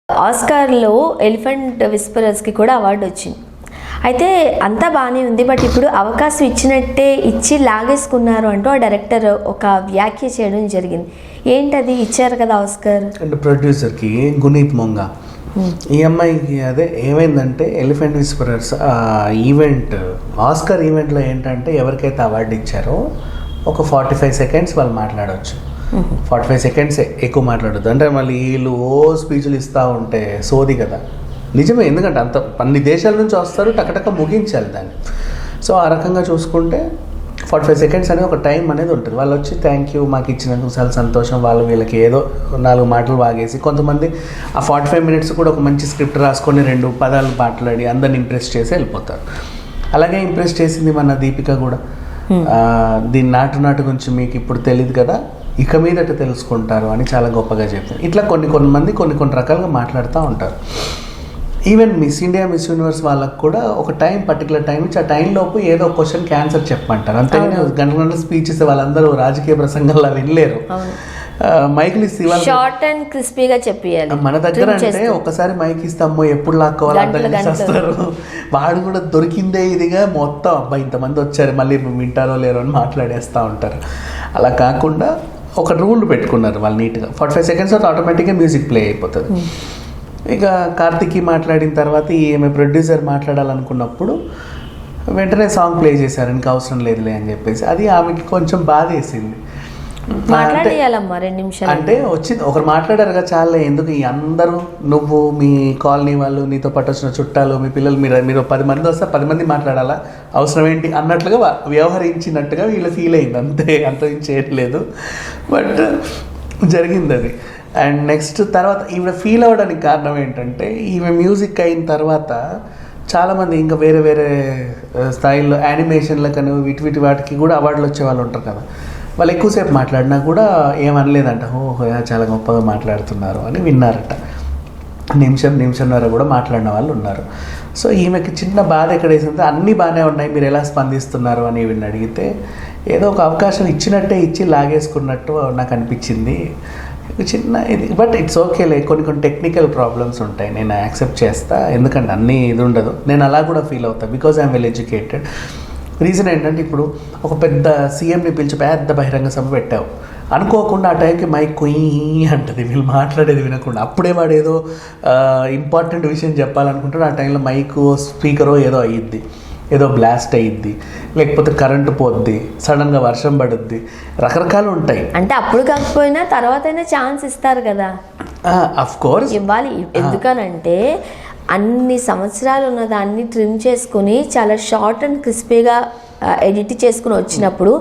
ఆస్కార్లో elephant విస్పరర్స్కి కూడా award వచ్చింది. అయితే అంతా బాగానే ఉంది, బట్ ఇప్పుడు అవకాశం ఇచ్చినట్టే ఇచ్చి లాగేసుకున్నారు అంటూ ఆ డైరెక్టర్ ఒక వ్యాఖ్య చేయడం జరిగింది. ఏంటది? ఇచ్చారు కదా ఆస్కార్ అంటే ప్రొడ్యూసర్కి గునీత్ మొంగా, ఈ అమ్మాయికి అదే ఏమైందంటే ఎలిఫెంట్ విస్పరర్స్ ఈవెంట్ ఆస్కార్ ఈవెంట్లో ఏంటంటే ఎవరికైతే అవార్డు ఇచ్చారో ఒక 45 సెకండ్స్ వాళ్ళు మాట్లాడవచ్చు. 45 సెకండ్స్ ఎక్కువ మాట్లాడద్దు. అంటే మళ్ళీ వీళ్ళు స్పీచ్లు ఇస్తూ ఉంటే సోది కదా. నిజమే, ఎందుకంటే అంత అన్ని దేశాల నుంచి వస్తారు, టకటక ముగించాలి దాన్ని. సో ఆ రకంగా చూసుకుంటే 45 సెకండ్స్ అనేది ఒక టైం అనేది ఉంటుంది. వాళ్ళు వచ్చి థ్యాంక్ యూ మాకు ఇచ్చినందుకు చాలా సంతోషం, వాళ్ళు వీళ్ళకి ఏదో 4 మాటలు వాగేసి, కొంతమంది ఆ 45 మినిట్స్ కూడా ఒక మంచి స్క్రిప్ట్ రాసుకొని 2 పదాలు మాట్లాడి అందరిని ఇంప్రెస్ చేసి వెళ్ళిపోతారు. అలాగే ఇంప్రెస్ చేసింది మన దీపిక కూడా. దీని నాటు గురించి మీకు ఇప్పుడు తెలియదు కదా, ఇక మీదట తెలుసుకుంటారు అని చాలా గొప్పగా చెప్పారు. ఇట్లా కొన్ని రకాలుగా మాట్లాడుతూ ఉంటారు. Even miss India, miss universe వాళ్ళకు కూడా ఒక పర్టికులర్ టైం ఇచ్చి ఆ టైంలోపు ఏదో క్వశ్చన్కి ఆన్సర్ చెప్పమంటారు. అంతేగాని గంటల స్పీచ్ ఇస్తే వాళ్ళందరూ రాజకీయ ప్రసంగాల్లో వినలేరు. మైకులు ఇస్తే షార్ట్ అండ్ క్రిస్పీగా చెప్పేయాలి. మన దగ్గర అంటే ఒకసారి మైక్ ఇస్తే అమ్మో ఎప్పుడు లాక్కోవాలి అంత చేస్తారు. వాడు కూడా దొరికిందే ఇదిగా మొత్తం అబ్బాయి ఇంతమంది వచ్చారు మళ్ళీ వింటారో లేరో అని మాట్లాడేస్తూ ఉంటారు. అలా కాకుండా ఒక రూల్ పెట్టుకున్నారు వాళ్ళు నీట్గా. 45 సెకండ్స్ తర్వాత ఆటోమేటిక్గా మ్యూజిక్ ప్లే అయిపోతుంది. ఇక కార్తిక్కి మాట్లాడిన తర్వాత ఈమె ప్రొడ్యూసర్ మాట్లాడాలనుకున్నప్పుడు వెంటనే సాంగ్ ప్లే చేశారు, ఇంకా అవసరం లేదులే అని చెప్పేసి. అది ఆమెకి కొంచెం బాధ వేసింది. అంటే వచ్చింది ఒకరు మాట్లాడారు కదా, చాలా ఎందుకు ఈ అందరూ నువ్వు మీ కాలనీ వాళ్ళు, నీతో పాటు వచ్చిన చుట్టాలు, మీ పిల్లలు, మీరు 10 మంది వస్తే 10 మంది మాట్లాడాలా, అవసరం ఏంటి అన్నట్లుగా వ్యవహరించినట్టుగా వీళ్ళు ఫీల్ అయింది. అంత చేయట్లేదు, బట్ జరిగింది అది. అండ్ నెక్స్ట్ తర్వాత ఈమె ఫీల్ అవ్వడానికి కారణం ఏంటంటే ఈమె మ్యూజిక్ అయిన తర్వాత చాలామంది ఇంకా వేరే స్థాయిల్లో యానిమేషన్లకను వాటికి కూడా అవార్డులు వచ్చే వాళ్ళు ఉంటారు కదా, వాళ్ళు ఎక్కువసేపు మాట్లాడినా కూడా ఏమనలేదంట. ఓహో చాలా గొప్పగా మాట్లాడుతున్నారు అని విన్నారట. నిమిషంన్నర కూడా మాట్లాడిన వాళ్ళు ఉన్నారు. సో ఈమెకి చిన్న బాధ ఎక్కడ వేసింది, అన్నీ బాగానే ఉన్నాయి, మీరు ఎలా స్పందిస్తున్నారు అని వీళ్ళని అడిగితే ఏదో ఒక అవకాశం ఇచ్చినట్టే ఇచ్చి లాగేసుకున్నట్టు నాకు అనిపించింది. చిన్న ఇది, బట్ ఇట్స్ ఓకేలే, కొన్ని టెక్నికల్ ప్రాబ్లమ్స్ ఉంటాయి, నేను యాక్సెప్ట్ చేస్తా, ఎందుకంటే అన్నీ ఇది ఉండదు. నేను అలా కూడా ఫీల్ అవుతాను because I'm well educated. Reason ఏంటంటే ఇప్పుడు ఒక పెద్ద సీఎంని పిలిచి పెద్ద బహిరంగ సభ పెట్టావు అనుకోకుండా, ఆ టైంకి మైక్ కొయ్యి అంటది, వీళ్ళు మాట్లాడేది వినకుండా. అప్పుడే వాడు ఏదో ఇంపార్టెంట్ విషయం చెప్పాలనుకుంటాడు, ఆ టైంలో మైక్ స్పీకరో ఏదో అయ్యిద్ది, ఏదో బ్లాస్ట్ అయ్యిద్ది, లేకపోతే కరెంటు పోద్ది, సడన్గా వర్షం పడుద్ది, రకరకాలు ఉంటాయి. అంటే అప్పుడు కాకపోయినా తర్వాత అయినా ఛాన్స్ ఇస్తారు కదా, అఫ్ కోర్స్ ఇవ్వాలి. ఎందుకనంటే అన్ని సంవత్సరాలు ఉన్న దాన్ని ట్రిమ్ చేసుకుని చాలా షార్ట్ అండ్ క్రిస్పీగా ఎడిట్ చేసుకుని వచ్చినప్పుడు,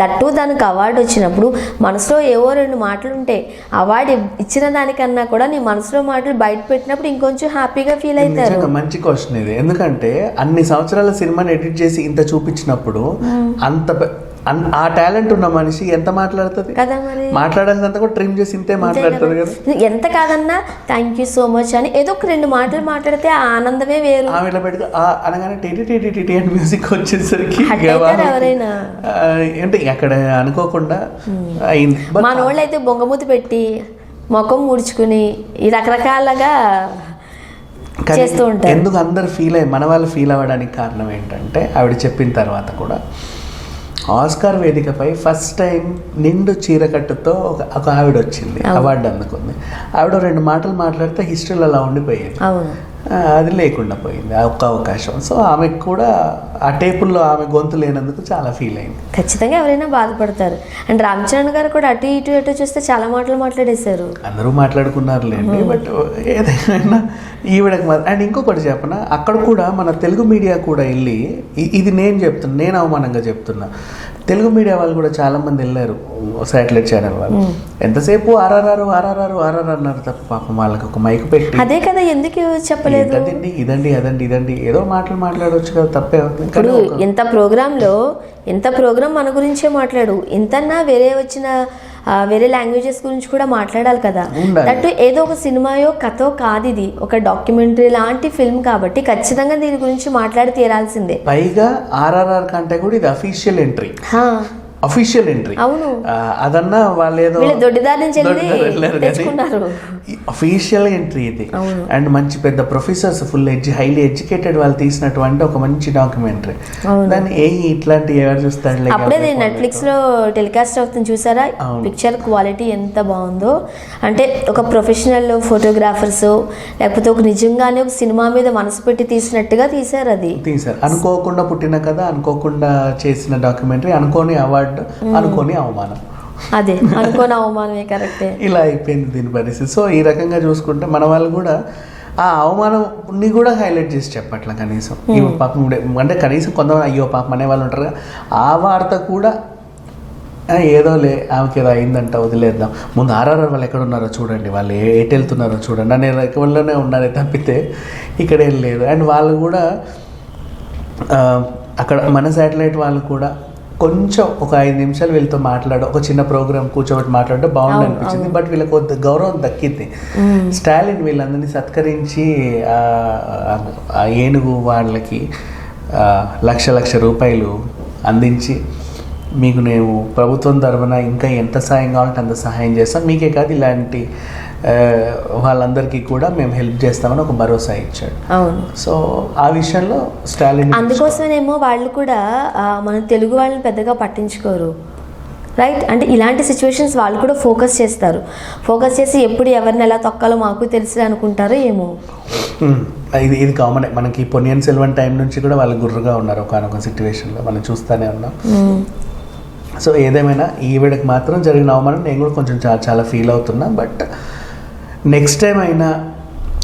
దట్టు దానికి అవార్డు వచ్చినప్పుడు మనసులో ఏవో 2 మాటలు ఉంటాయి. అవార్డు ఇచ్చిన దానికన్నా కూడా నీ మనసులో మాటలు బయట పెట్టినప్పుడు ఇంకొంచెం హ్యాపీగా ఫీల్ అవుతారు. మంచి క్వశ్చన్ ఇది. ఎందుకంటే అన్ని సంవత్సరాల సినిమాని ఎడిట్ చేసి ఇంత చూపించినప్పుడు ఆ టాలెంట్ ఉన్న మనిషి ఎంత మాట్లాడుతుంది కదా, మరి మాట్లాడాల్సినంత కూడా ట్రిమ్ చేసి ఇంతే మాట్లాడుతుంది కదా. ఎంత కాదన్నా థ్యాంక్ యూ సో మచ్ అని ఏదో ఒక 2 మాటలు మాట్లాడితే ఆ ఆనందమే వేరు. ఆమె ఇలా పెడితే అనగానే టీ అని మ్యూజిక్ వచ్చేసరికి ఎవరైనా అంటే అక్కడ అనుకోకుండా అయింది. మనోళ్ళు అయితే బొంగమూతి పెట్టి ముఖం ముడుచుకుని ఈ రకరకాలుగా చేస్తూ ఉంటారు. ఎందుకు అందరు మన వాళ్ళు ఫీల్ అవ్వడానికి కారణం ఏంటంటే ఆవిడ చెప్పిన తర్వాత కూడా ఆస్కార్ వేదికపై ఫస్ట్ టైం నిండు చీరకట్టుతో ఒక ఆవిడ వచ్చింది, అవార్డు అందుకుంది. ఆవిడ 2 మాటలు మాట్లాడితే హిస్టరీలో అలా ఉండిపోయేది, అది లేకుండా పోయింది ఆ ఒక్క అవకాశం. సో ఆమెకు కూడా ఆ టేపుల్లో ఆమె గొంతు లేనందుకు చాలా ఫీల్ అయింది. ఖచ్చితంగా ఎవరైనా బాధపడతారు. అండ్ రామ్ చరణ్ గారు కూడా అటు ఇటు చూస్తే చాలా మాటలు మాట్లాడేశారు. అందరూ మాట్లాడుకున్నారులేండి, బట్ ఏదైనా ఈవిడకి అండ్ ఇంకొకటి చెప్పనా, అక్కడ కూడా మన తెలుగు మీడియా కూడా వెళ్ళి, ఇది నేను అవమానంగా చెప్తున్నా, తెలుగు మీడియా వాళ్ళు కూడా చాలా మంది వెళ్ళారు, శాటిలైట్ ఛానల్ వాళ్ళు. ఎంతసేపు ఆర్ఆర్ అన్నారు తప్ప పాపం వాళ్ళకి ఒక మైక్ పెట్టి అదే కదా, ఎందుకు చెప్పలేదు, ఇదండి ఏదో మాట్లాడవచ్చు కదా, తప్పే. ఇప్పుడు ఎంత ప్రోగ్రామ్ మన గురించే మాట్లాడు, ఇంతన్నా వేరే లాంగ్వేజెస్ గురించి కూడా మాట్లాడాలి కదా. దట్టు ఏదో ఒక సినిమాయో కథో కాదు, ఇది ఒక డాక్యుమెంటరీ లాంటి ఫిల్మ్ కాబట్టి ఖచ్చితంగా దీని గురించి మాట్లాడి తీరాల్సిందే. పైగా ఆర్ఆర్ఆర్ కంటే కూడా ఇది అఫీషియల్ ఎంట్రీ. Official entry. అవును. అదన్నా వాళ్ళు ఏదో వీళ్ళు దొడ్డిదారి నుంచి వెళ్ళి తెచ్చుకున్నారు. అఫీషియల్ ఎంట్రీ ఇది. అండ్ మంచి పెద్ద ప్రొఫెసర్స్ ఫుల్ హైలీ ఎడ్యుకేటెడ్ వాళ్ళు తీసినటువంటి ఒక మంచి డాక్యుమెంటరీ. దాన్ని ఇట్లాంటి ఎవరు చూస్తాడు. అప్పుడే నెట్ఫ్లిక్స్ లో టెలికాస్ట్ అవుతుంది చూసారా, పిక్చర్ క్వాలిటీ ఎంత బాగుందో. అంటే ఒక ప్రొఫెషనల్ ఫోటోగ్రాఫర్స్ లేకపోతే ఒక నిజంగానే ఒక సినిమా మీద మనసు పెట్టి తీసినట్టుగా తీసారు. అది తీసారు. అనుకోకుండా పుట్టిన కథ, అనుకోకుండా చేసిన డాక్యుమెంటరీ, అనుకోని అవార్డు, అనుకోని అవమానం. అదే అనుకోని అవమానమే, కరెక్టే. ఇలా అయిపోయింది దీని పరిస్థితి. సో ఈ రకంగా చూసుకుంటే మన వాళ్ళు కూడా ఆ అవమానంని కూడా హైలైట్ చేసి చెప్పట్ల కనీసం. ఈ పాపం అంటే కనీసం కొంతమంది అయ్యో పాపం అనే వాళ్ళు ఉంటారు. ఆ వార్త కూడా ఏదోలే ఆమెకి ఏదో అయిందంట వదిలేద్దాం, ముందు ఆర్ఆర్ఆర్ వాళ్ళు ఎక్కడ ఉన్నారో చూడండి, వాళ్ళు ఎటు వెళ్తున్నారో చూడండి అనే రకంలోనే ఉన్నారే తప్పితే ఇక్కడ ఏం లేదు. అండ్ వాళ్ళు కూడా అక్కడ మన శాటిలైట్ వాళ్ళు కూడా కొంచెం ఒక 5 నిమిషాలు వీళ్ళతో మాట్లాడు, ఒక చిన్న ప్రోగ్రామ్ కూర్చోబెట్టి మాట్లాడితే బాగుంది అనిపించింది. బట్ వీళ్ళకి కొద్ది గౌరవం దక్కింది. స్టాలిన్ వీళ్ళందరినీ సత్కరించి ఆ ఏనుగు వాళ్ళకి లక్ష రూపాయలు అందించి, మీకు నేను ప్రభుత్వం తరఫున ఇంకా ఎంత సాయం కావాలంటే అంత సహాయం చేస్తాం, మీకే కాదు ఇలాంటి వాళ్ళందరికీ కూడా మేము హెల్ప్ చేస్తామని ఒక భరోసా ఇచ్చాడు. అవును. సో ఆ విషయంలో స్టాలిన్ అందుకోసమేమో వాళ్ళు కూడా మన తెలుగు వాళ్ళని పెద్దగా పట్టించుకోరు, రైట్? అంటే ఇలాంటి సిచ్యువేషన్స్ వాళ్ళు కూడా ఫోకస్ చేస్తారు. ఫోకస్ చేసి ఎప్పుడు ఎవరిని ఎలా తొక్కాలో మాకు తెలిసి అనుకుంటారో ఏమో. ఇది కామన్. మనకి పొన్నియిన్ సెల్వన్ టైం నుంచి కూడా వాళ్ళు గుర్రుగా ఉన్నారు ఒకనొక సిచ్యువేషన్లో, మనం చూస్తూనే ఉన్నాం. సో ఏదేమైనా ఈవిడకి మాత్రం జరిగిన అవమానం నేను కూడా కొంచెం చాలా ఫీల్ అవుతున్నా. బట్ నెక్స్ట్ టైం అయినా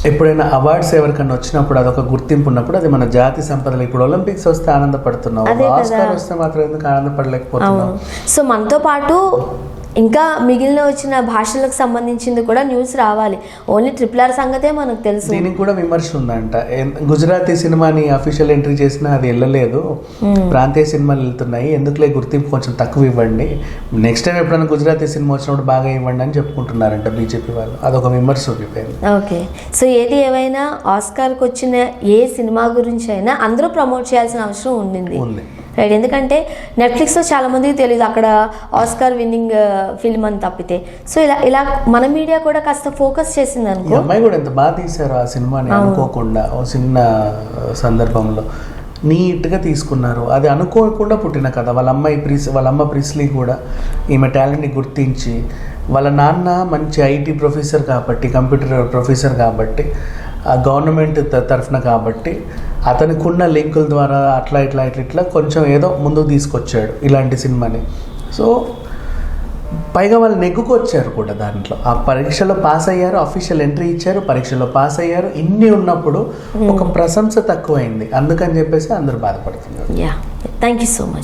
ఎప్పుడైనా అవార్డ్స్ ఎవరికన్నా వచ్చినప్పుడు అదొక గుర్తింపు ఉన్నప్పుడు అది మన జాతి సంపదలు. ఇప్పుడు ఒలింపిక్స్ వస్తే ఆనందపడుతున్నాం, ఆస్కార్ వస్తే మాత్రం ఎందుకు ఆనందపడలేకపోతున్నాం? సో మనతో పాటు ఇంకా మిగిలిన వచ్చిన భాషలకు సంబంధించింది కూడా న్యూస్ రావాలి. ఓన్లీ RRR సంగతే మనకు తెలుసు. దీనికి కూడా విమర్శ ఉందంట. గుజరాతీ సినిమాని అఫీషియల్ ఎంట్రీ చేసినా అది వెళ్ళలేదు, ప్రాంతీయ సినిమాలు వెళ్తున్నాయి, ఎందుకులే గుర్తింపు కొంచెం తక్కువ ఇవ్వండి, నెక్స్ట్ టైం ఎప్పుడైనా గుజరాతీ సినిమా వచ్చినప్పుడు బాగా ఇవ్వండి అని చెప్పుకుంటున్నారంట బీజేపీ వాళ్ళు. అదొక విమర్శ ఉండిపోయింది. ఓకే. సో ఏది ఏమైనా ఆస్కార్కి వచ్చిన ఏ సినిమా గురించి అయినా అందరూ ప్రమోట్ చేయాల్సిన అవసరం ఉండింది, రైట్? ఎందుకంటే నెట్ఫ్లిక్స్లో చాలా మందికి తెలియదు అక్కడ ఆస్కార్ విన్నింగ్ ఫిల్మ్ అని తప్పితే. సో ఇలా మన మీడియా కూడా కాస్త ఫోకస్ చేసింది అనుకో. అమ్మాయి కూడా ఎంత బాగా తీశారు ఆ సినిమాని, అనుకోకుండా ఓ చిన్న సందర్భంలో నీట్గా తీసుకున్నారు. అది అనుకోకుండా పుట్టిన కథ. వాళ్ళ అమ్మ ప్రిస్లీ కూడా ఈమె టాలెంట్ని గుర్తించి, వాళ్ళ నాన్న మంచి ఐటీ ప్రొఫెసర్ కాబట్టి, కంప్యూటర్ ప్రొఫెసర్ కాబట్టి, గవర్నమెంట్ తరఫున కాబట్టి అతనికి ఉన్న లింకుల ద్వారా అట్లా కొంచెం ఏదో ముందుకు తీసుకొచ్చాడు ఇలాంటి సినిమాని. సో పైగా వాళ్ళు నెగ్గుకొచ్చారు కూడా దాంట్లో. ఆ పరీక్షలో పాస్ అయ్యారు, అఫీషియల్ ఎంట్రీ ఇచ్చారు, పరీక్షలో పాస్ అయ్యారు. ఇన్ని ఉన్నప్పుడు ఒక ప్రశంస తక్కువైంది, అందుకని చెప్పేసి అందరూ బాధపడుతున్నారు. Thank you so much.